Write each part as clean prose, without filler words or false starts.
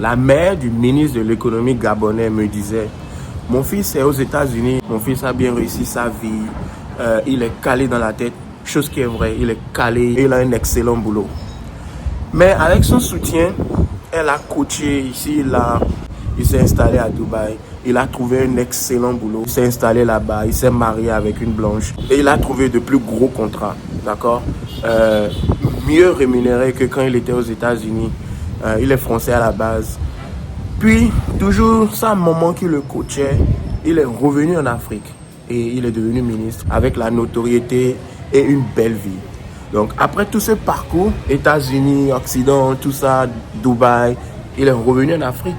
La mère du ministre de l'économie gabonais me disait, mon fils est aux États-Unis, mon fils a bien réussi sa vie, il est calé dans la tête, chose qui est vraie, il est calé, il a un excellent boulot. Mais avec son soutien, elle a coaché ici, là, il s'est installé à Dubaï, il a trouvé un excellent boulot, il s'est installé là-bas, il s'est marié avec une blanche et il a trouvé de plus gros contrats, d'accord, mieux rémunéré que quand il était aux États-Unis. Il est français à la base. Puis, toujours sa maman qui le coachait, il est revenu en Afrique et il est devenu ministre avec la notoriété et une belle vie. Donc, après tout ce parcours, États-Unis, Occident, tout ça, Dubaï, il est revenu en Afrique.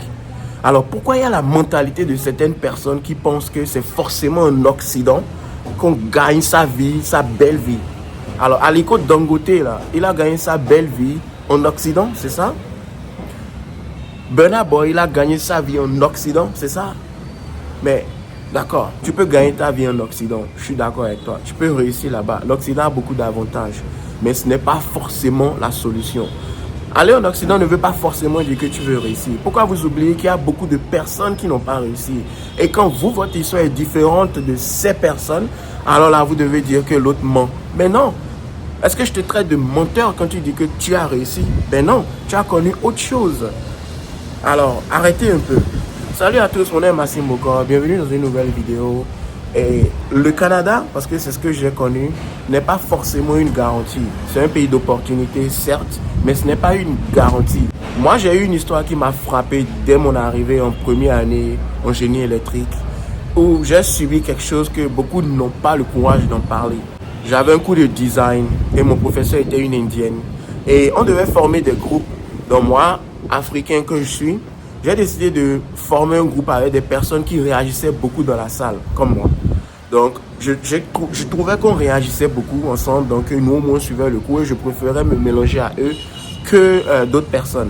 Alors, pourquoi il y a la mentalité de certaines personnes qui pensent que c'est forcément en Occident qu'on gagne sa vie, sa belle vie? Alors, Aliko Dangote, là, il a gagné sa belle vie en Occident, c'est ça? Burna Boy, il a gagné sa vie en Occident, c'est ça? Mais, d'accord, tu peux gagner ta vie en Occident, je suis d'accord avec toi. Tu peux réussir là-bas. L'Occident a beaucoup d'avantages, mais ce n'est pas forcément la solution. Aller en Occident ne veut pas forcément dire que tu veux réussir. Pourquoi vous oubliez qu'il y a beaucoup de personnes qui n'ont pas réussi? Et quand vous, votre histoire est différente de ces personnes, alors là, vous devez dire que l'autre ment. Mais non. Est-ce que je te traite de menteur quand tu dis que tu as réussi? Ben non, tu as connu autre chose. Alors, arrêtez un peu. Salut à tous, mon nom est Massimo Bokor. Bienvenue dans une nouvelle vidéo. Et le Canada, parce que c'est ce que j'ai connu, n'est pas forcément une garantie. C'est un pays d'opportunité, certes, mais ce n'est pas une garantie. Moi, j'ai eu une histoire qui m'a frappé dès mon arrivée en première année en génie électrique, où j'ai subi quelque chose que beaucoup n'ont pas le courage d'en parler. J'avais un cours de design et mon professeur était une indienne. Et on devait former des groupes. Donc moi, africain que je suis, j'ai décidé de former un groupe avec des personnes qui réagissaient beaucoup dans la salle, comme moi. Donc, je trouvais qu'on réagissait beaucoup ensemble, donc nous, au moins, on suivait le cours et je préférais me mélanger à eux que d'autres personnes.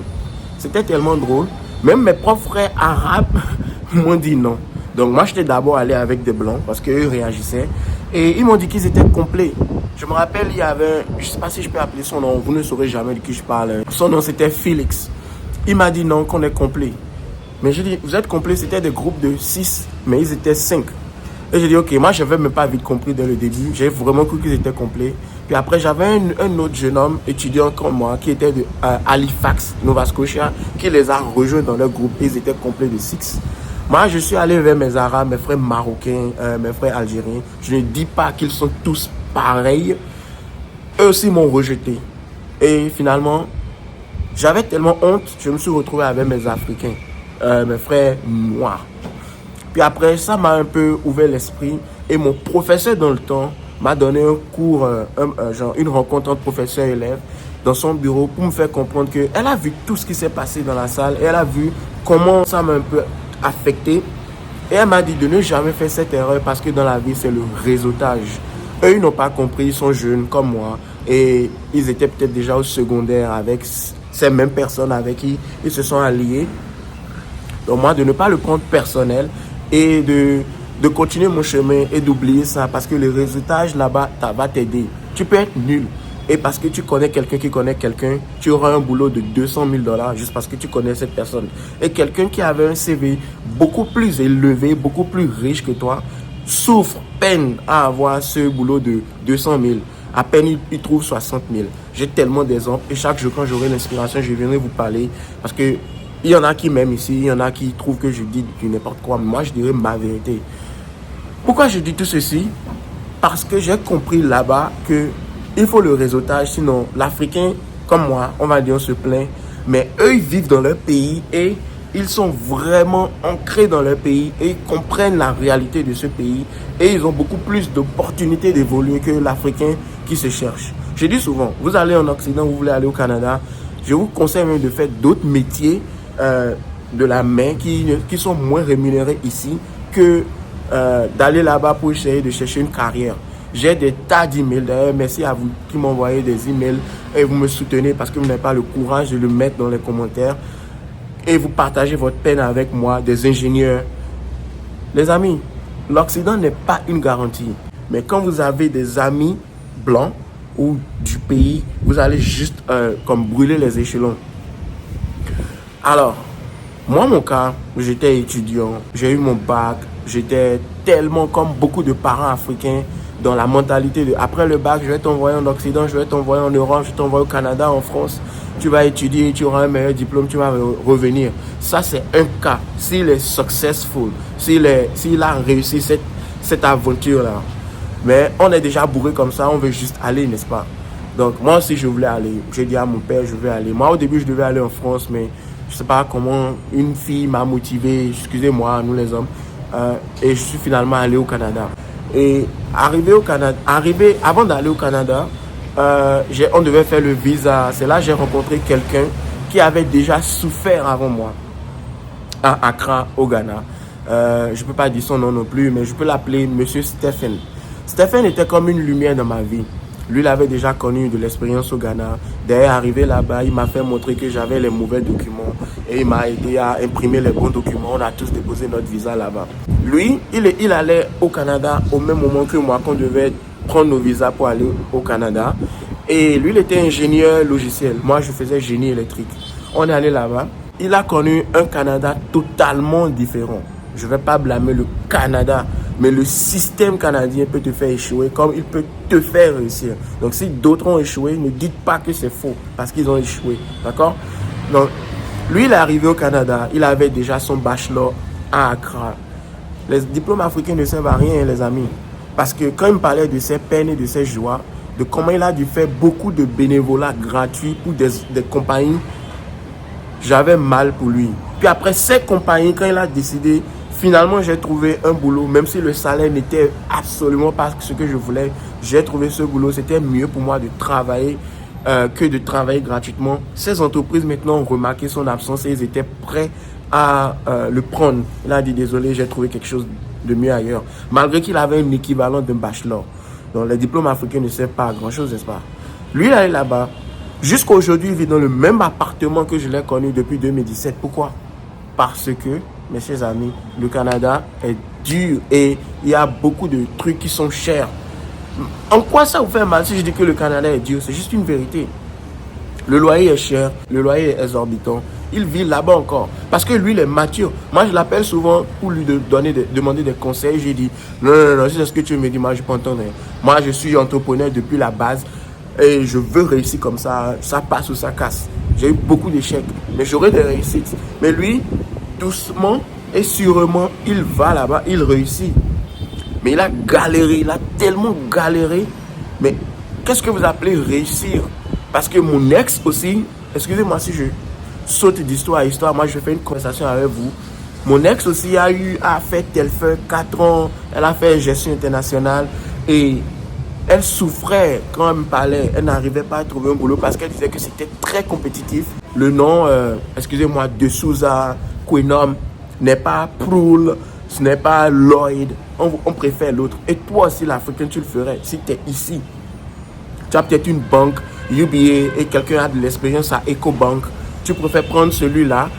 C'était tellement drôle. Même mes propres frères arabes m'ont dit non. Donc, moi, j'étais d'abord allé avec des blancs parce qu'eux réagissaient. Et ils m'ont dit qu'ils étaient complets. Je me rappelle, il y avait, je ne sais pas si je peux appeler son nom, vous ne saurez jamais de qui je parle. Son nom, c'était Félix. Il m'a dit non, qu'on est complet. Mais j'ai dit, vous êtes complet, c'était des groupes de 6, mais ils étaient 5. Et j'ai dit, ok, moi, je n'avais même pas vite compris dès le début. J'ai vraiment cru qu'ils étaient complets. Puis après, j'avais un autre jeune homme, étudiant comme moi, qui était de Halifax, Nova Scotia, qui les a rejoints dans leur groupe. Ils étaient complets de 6. Moi, je suis allé vers mes Arabes, mes frères marocains, mes frères algériens. Je ne dis pas qu'ils sont tous pareils. Eux aussi m'ont rejeté. Et finalement, j'avais tellement honte, je me suis retrouvé avec mes Africains, mes frères noirs. Puis après, ça m'a un peu ouvert l'esprit. Et mon professeur dans le temps m'a donné un cours, genre une rencontre entre professeur et élève dans son bureau pour me faire comprendre qu'elle a vu tout ce qui s'est passé dans la salle. Et elle a vu comment ça m'a un peu affecté. Et elle m'a dit de ne jamais faire cette erreur parce que dans la vie, c'est le réseautage. Eux, ils n'ont pas compris, ils sont jeunes comme moi. Et ils étaient peut-être déjà au secondaire avec ces mêmes personnes avec qui ils se sont alliés. Donc moi, de ne pas le prendre personnel et de continuer mon chemin et d'oublier ça parce que le réseautage là-bas, ça va t'aider. Tu peux être nul. Et parce que tu connais quelqu'un qui connaît quelqu'un, tu auras un boulot de 200 000 $ juste parce que tu connais cette personne. Et quelqu'un qui avait un CV beaucoup plus élevé, beaucoup plus riche que toi, souffre, peine à avoir ce boulot de 200 000. À peine il trouve 60 000. J'ai tellement d'exemples et chaque jour quand j'aurai l'inspiration, je viendrai vous parler parce que il y en a qui m'aiment ici, il y en a qui trouvent que je dis du n'importe quoi. Mais moi, je dirais ma vérité. Pourquoi je dis tout ceci? Parce que j'ai compris là-bas que il faut le réseautage, sinon l'Africain, comme moi, on va dire, on se plaint. Mais eux, ils vivent dans leur pays et ils sont vraiment ancrés dans leur pays et ils comprennent la réalité de ce pays. Et ils ont beaucoup plus d'opportunités d'évoluer que l'Africain qui se cherche. Je dis souvent, vous allez en Occident, vous voulez aller au Canada, je vous conseille même de faire d'autres métiers de la main qui sont moins rémunérés ici que d'aller là-bas pour essayer de chercher une carrière. J'ai des tas d'emails, d'ailleurs merci à vous qui m'envoyez des emails et vous me soutenez parce que vous n'avez pas le courage de le mettre dans les commentaires et vous partagez votre peine avec moi, des ingénieurs. Les amis, l'Occident n'est pas une garantie, mais quand vous avez des amis blancs ou du pays, vous allez juste comme brûler les échelons. Alors, Moi, mon cas, j'étais étudiant, j'ai eu mon bac, j'étais tellement comme beaucoup de parents africains dans la mentalité de après le bac, je vais t'envoyer en Occident, je vais t'envoyer en Europe, je vais t'envoyer au Canada, en France. Tu vas étudier, tu auras un meilleur diplôme, tu vas revenir. Ça, c'est un cas. S'il est successful, s'il a réussi cette aventure-là. Mais on est déjà bourré comme ça, on veut juste aller, n'est-ce pas? Donc, moi aussi, je voulais aller. J'ai dit à mon père, je vais aller. Moi, au début, je devais aller en France, mais je ne sais pas comment une fille m'a motivé, excusez-moi, nous les hommes, et je suis finalement allé au Canada. Et avant d'aller au Canada, on devait faire le visa. C'est là que j'ai rencontré quelqu'un qui avait déjà souffert avant moi à Accra, au Ghana. Je ne peux pas dire son nom non plus, mais je peux l'appeler Monsieur Stephen. Stephen était comme une lumière dans ma vie. Lui, il avait déjà connu de l'expérience au Ghana. D'ailleurs, arrivé là-bas, il m'a fait montrer que j'avais les mauvais documents et il m'a aidé à imprimer les bons documents. On a tous déposé notre visa là-bas. Lui, il allait au Canada au même moment que moi, qu'on devait prendre nos visas pour aller au Canada. Et lui, il était ingénieur logiciel. Moi, je faisais génie électrique. On est allé là-bas. Il a connu un Canada totalement différent. Je ne vais pas blâmer le Canada, mais le système canadien peut te faire échouer comme il peut te faire réussir. Donc, si d'autres ont échoué, ne dites pas que c'est faux parce qu'ils ont échoué. D'accord? Donc, lui, il est arrivé au Canada. Il avait déjà son bachelor à Accra. Les diplômes africains ne servent à rien, les amis. Parce que quand il me parlait de ses peines et de ses joies, de comment il a dû faire beaucoup de bénévolat gratuit pour des compagnies, j'avais mal pour lui. Puis après ces compagnies, quand il a décidé, finalement j'ai trouvé un boulot, même si le salaire n'était absolument pas ce que je voulais, j'ai trouvé ce boulot. C'était mieux pour moi de travailler que de travailler gratuitement. Ces entreprises maintenant ont remarqué son absence et ils étaient prêts à le prendre. Il a dit désolé, j'ai trouvé quelque chose de mieux ailleurs. Malgré qu'il avait un équivalent d'un bachelor. Donc les diplômes africains ne servent pas à grand chose, n'est-ce pas? Lui, il est là-bas. Jusqu'à aujourd'hui, il vit dans le même appartement que je l'ai connu depuis 2017. Pourquoi? Parce que, mes chers amis, le Canada est dur et il y a beaucoup de trucs qui sont chers. En quoi ça vous fait mal si je dis que le Canada est dur? C'est juste une vérité. Le loyer est cher, le loyer est exorbitant. Il vit là-bas encore. Parce que lui, il est mature. Moi, je l'appelle souvent pour lui demander des conseils. J'ai dit, non, c'est ce que tu me dis, moi, je ne peux pas entendre. Moi, je suis entrepreneur depuis la base. Et je veux réussir comme ça. Ça passe ou ça casse. J'ai eu beaucoup d'échecs. Mais j'aurai des réussites. Mais lui, doucement et sûrement, il va là-bas. Il réussit. Mais il a galéré. Il a tellement galéré. Mais qu'est-ce que vous appelez réussir? Parce que mon ex aussi, excusez-moi si je saute d'histoire à histoire, moi je fais une conversation avec vous. Mon ex aussi a fait 4 ans, elle a fait gestion internationale et elle souffrait quand elle me parlait. Elle n'arrivait pas à trouver un boulot parce qu'elle disait que c'était très compétitif. Le nom, excusez-moi, de Souza, Quenom, n'est pas Proul, ce n'est pas Lloyd. On préfère l'autre. Et toi aussi, l'Africain, tu le ferais si tu es ici. Tu as peut-être une banque, UBA, et quelqu'un a de l'expérience à EcoBank. Tu préfères prendre celui-là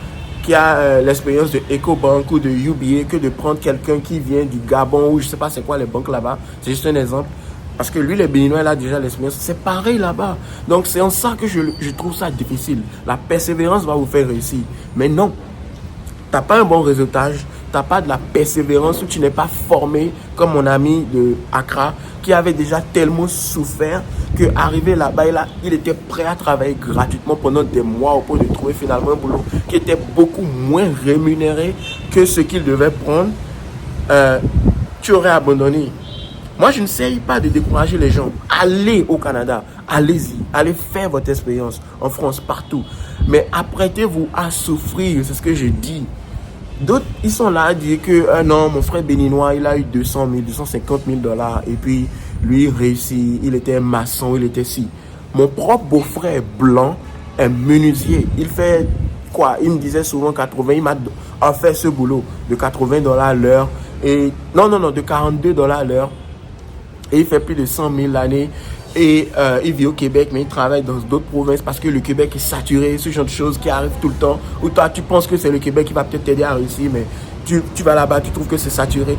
qui a l'expérience de EcoBank ou de UBA que de prendre quelqu'un qui vient du Gabon ou je ne sais pas c'est quoi les banques là-bas. C'est juste un exemple. Parce que lui, les Béninois, il a déjà l'expérience. C'est pareil là-bas. Donc, c'est en ça que je trouve ça difficile. La persévérance va vous faire réussir. Mais non, tu n'as pas un bon réseautage. Tu n'as pas de la persévérance ou tu n'es pas formé comme mon ami de Accra qui avait déjà tellement souffert qu'arrivé là-bas, il était prêt à travailler gratuitement pendant des mois au point de trouver finalement un boulot qui était beaucoup moins rémunéré que ce qu'il devait prendre. Tu aurais abandonné. Moi, je ne sais pas de décourager les gens. Allez au Canada, allez-y, allez faire votre expérience en France, partout. Mais apprêtez-vous à souffrir, c'est ce que je dis. D'autres, ils sont là à dire que non, mon frère béninois, il a eu 200 000, 250 000 $ et puis lui, il réussit, il était maçon, il était si. Mon propre beau-frère blanc est menuisier. Il fait quoi? Il me disait souvent 80, il m'a offert ce boulot de 80 $ l'heure. Et non, de 42 $ l'heure. Et il fait plus de 100 000 l'année. Et il vit au Québec, mais il travaille dans d'autres provinces parce que le Québec est saturé, ce genre de choses qui arrivent tout le temps. Ou toi, tu penses que c'est le Québec qui va peut-être t'aider à réussir, mais tu vas là-bas, tu trouves que c'est saturé.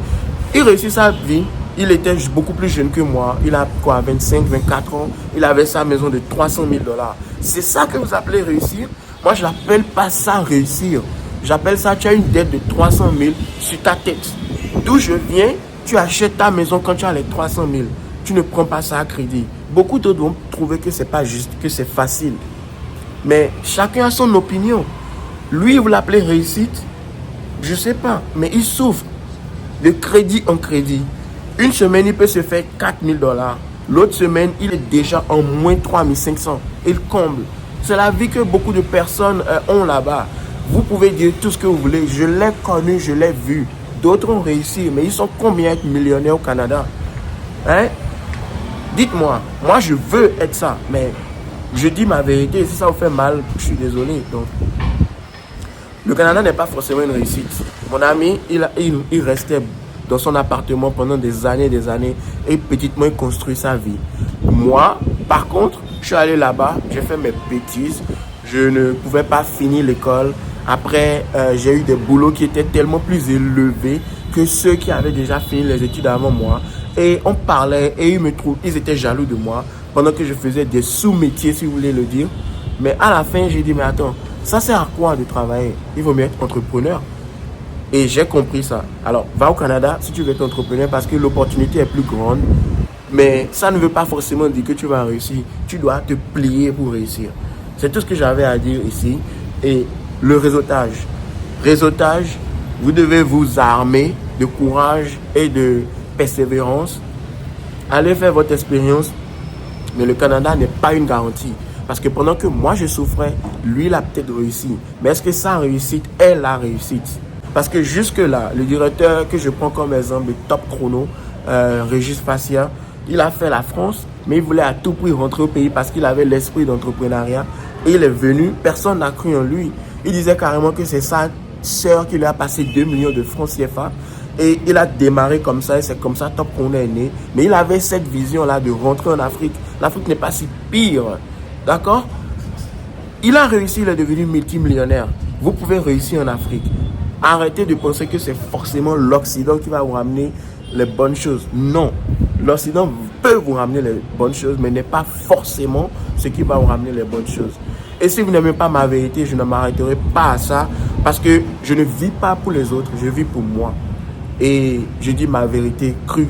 Il réussit sa vie. Il était beaucoup plus jeune que moi. Il a quoi, 25, 24 ans. Il avait sa maison de 300 000 $. C'est ça que vous appelez réussir? Moi, je n'appelle pas ça réussir. J'appelle ça, tu as une dette de 300 000 sur ta tête. D'où je viens, tu achètes ta maison quand tu as les 300 000. Tu ne prends pas ça à crédit. Beaucoup d'autres vont trouver que c'est pas juste, que c'est facile. Mais chacun a son opinion. Lui, vous l'appelez réussite, je sais pas, mais il souffre de crédit en crédit. Une semaine, il peut se faire 4 000 $. L'autre semaine, il est déjà en moins 3 500. Il comble. C'est la vie que beaucoup de personnes ont là-bas. Vous pouvez dire tout ce que vous voulez. Je l'ai connu, je l'ai vu. D'autres ont réussi, mais ils sont combien être millionnaires au Canada? Hein? Dites-moi, moi je veux être ça, mais je dis ma vérité. Si ça vous fait mal, je suis désolé. Donc, le Canada n'est pas forcément une réussite. Mon ami, il restait dans son appartement pendant des années et petitement il construit sa vie. Moi, par contre, je suis allé là-bas, j'ai fait mes bêtises, je ne pouvais pas finir l'école. Après, j'ai eu des boulots qui étaient tellement plus élevés que ceux qui avaient déjà fini les études avant moi. Et on parlait et ils étaient jaloux de moi pendant que je faisais des sous-métiers, si vous voulez le dire. Mais à la fin, j'ai dit, mais attends, ça sert à quoi de travailler? Il vaut mieux être entrepreneur. Et j'ai compris ça. Alors, va au Canada si tu veux être entrepreneur parce que l'opportunité est plus grande. Mais ça ne veut pas forcément dire que tu vas réussir. Tu dois te plier pour réussir. C'est tout ce que j'avais à dire ici. Et le réseautage. Réseautage, vous devez vous armer de courage et de persévérance. Allez faire votre expérience. Mais le Canada n'est pas une garantie. Parce que pendant que moi je souffrais, lui il a peut-être réussi. Mais est-ce que sa réussite est la réussite? Parce que jusque-là, le directeur que je prends comme exemple de Top Chrono, Régis Fassia, il a fait la France, mais il voulait à tout prix rentrer au pays parce qu'il avait l'esprit d'entrepreneuriat. Et il est venu, personne n'a cru en lui. Il disait carrément que c'est sa sœur qui lui a passé 2 millions de francs CFA. Et il a démarré comme ça, et c'est comme ça Top Chrono est né. Mais il avait cette vision-là de rentrer en Afrique. L'Afrique n'est pas si pire. D'accord? Il a réussi, il est devenu multimillionnaire. Vous pouvez réussir en Afrique. Arrêtez de penser que c'est forcément l'Occident qui va vous ramener les bonnes choses. Non. L'Occident peut vous ramener les bonnes choses, mais n'est pas forcément ce qui va vous ramener les bonnes choses. Et si vous n'aimez pas ma vérité, je ne m'arrêterai pas à ça parce que je ne vis pas pour les autres, je vis pour moi. Et je dis ma vérité crue.